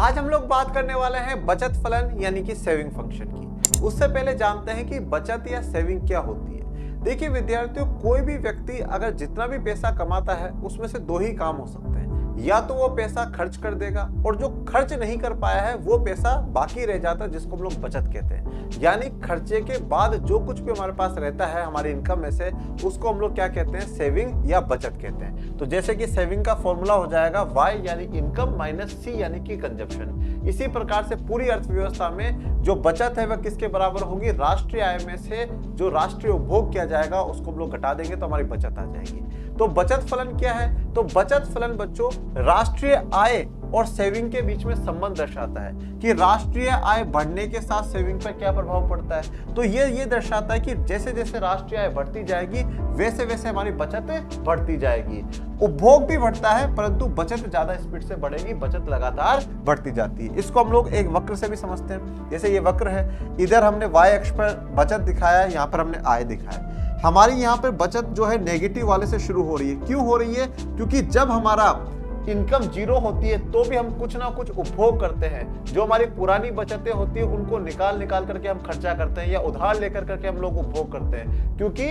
आज हम लोग बात करने वाले हैं बचत फलन यानी कि सेविंग फंक्शन की। उससे पहले जानते हैं कि बचत या सेविंग क्या होती है। देखिए विद्यार्थियों, कोई भी व्यक्ति अगर जितना भी पैसा कमाता है उसमें से दो ही काम हो सकते हैं, या तो वो पैसा खर्च कर देगा और जो खर्च नहीं कर पाया है वो पैसा बाकी रह जाता है, जिसको हम लोग बचत कहते हैं। यानी खर्चे के बाद जो कुछ भी हमारे पास रहता है हमारी इनकम में से, उसको हम लोग क्या कहते हैं, सेविंग या बचत कहते हैं। तो जैसे कि सेविंग का फॉर्मूला हो जाएगा Y यानी इनकम माइनस C यानी कि कंजप्शन। इसी प्रकार से पूरी अर्थव्यवस्था में जो बचत है वह किसके बराबर होगी, राष्ट्रीय आय में से जो राष्ट्रीय उपभोग किया जाएगा उसको हम लोग घटा देंगे तो हमारी बचत आ जाएगी। तो बचत फलन क्या है? तो बचत फलन बच्चों राष्ट्रीय आय और सेविंग के बीच में संबंध दर्शाता है कि राष्ट्रीय आय बढ़ने के साथ सेविंग पर क्या प्रभाव पड़ता है। तो ये दर्शाता है कि जैसे जैसे राष्ट्रीय आय बढ़ती जाएगी वैसे वैसे हमारी बचत बढ़ती जाएगी। उपभोग भी बढ़ता है परंतु बचत ज्यादा स्पीड से बढ़ेगी, बचत लगातार बढ़ती जाती है। इसको हम लोग एक वक्र से भी समझते हैं। जैसे ये वक्र है, इधर हमने y अक्ष पर बचत दिखाया है, यहाँ पर हमने आय दिखाया है। हमारी यहाँ पर बचत जो है नेगेटिव वाले से शुरू हो रही है। क्यों हो रही है? क्योंकि जब हमारा इनकम जीरो होती है तो भी हम कुछ ना कुछ उपभोग करते हैं। जो हमारी पुरानी बचतें होती है उनको निकाल करके हम खर्चा करते हैं या उधार लेकर करके हम लोग उपभोग करते हैं, क्योंकि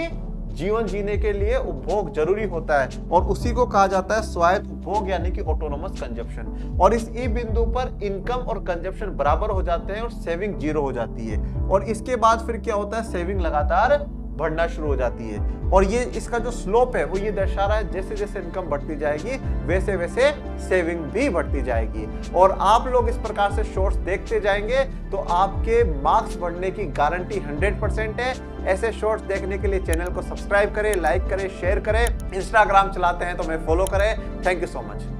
जीवन जीने के लिए उपभोग जरूरी होता है और उसी को कहा जाता है स्वायत्त उपभोग यानी कि ऑटोनोमस कंजप्शन। और इस ई बिंदु पर इनकम और कंजप्शन बराबर हो जाते हैं और सेविंग जीरो हो जाती है। और इसके बाद फिर क्या होता है, सेविंग लगातार बढ़ना शुरू हो जाती है। और ये इसका जो स्लोप है वो ये दर्शा रहा है जैसे जैसे इनकम बढ़ती जाएगी वैसे वैसे सेविंग भी बढ़ती जाएगी। और आप लोग इस प्रकार से शॉर्ट्स देखते जाएंगे तो आपके मार्क्स बढ़ने की गारंटी 100% है। ऐसे शॉर्ट्स देखने के लिए चैनल को सब्सक्राइब करें, लाइक करें, शेयर करें। इंस्टाग्राम चलाते हैं तो हमें फॉलो करें। Thank you so much.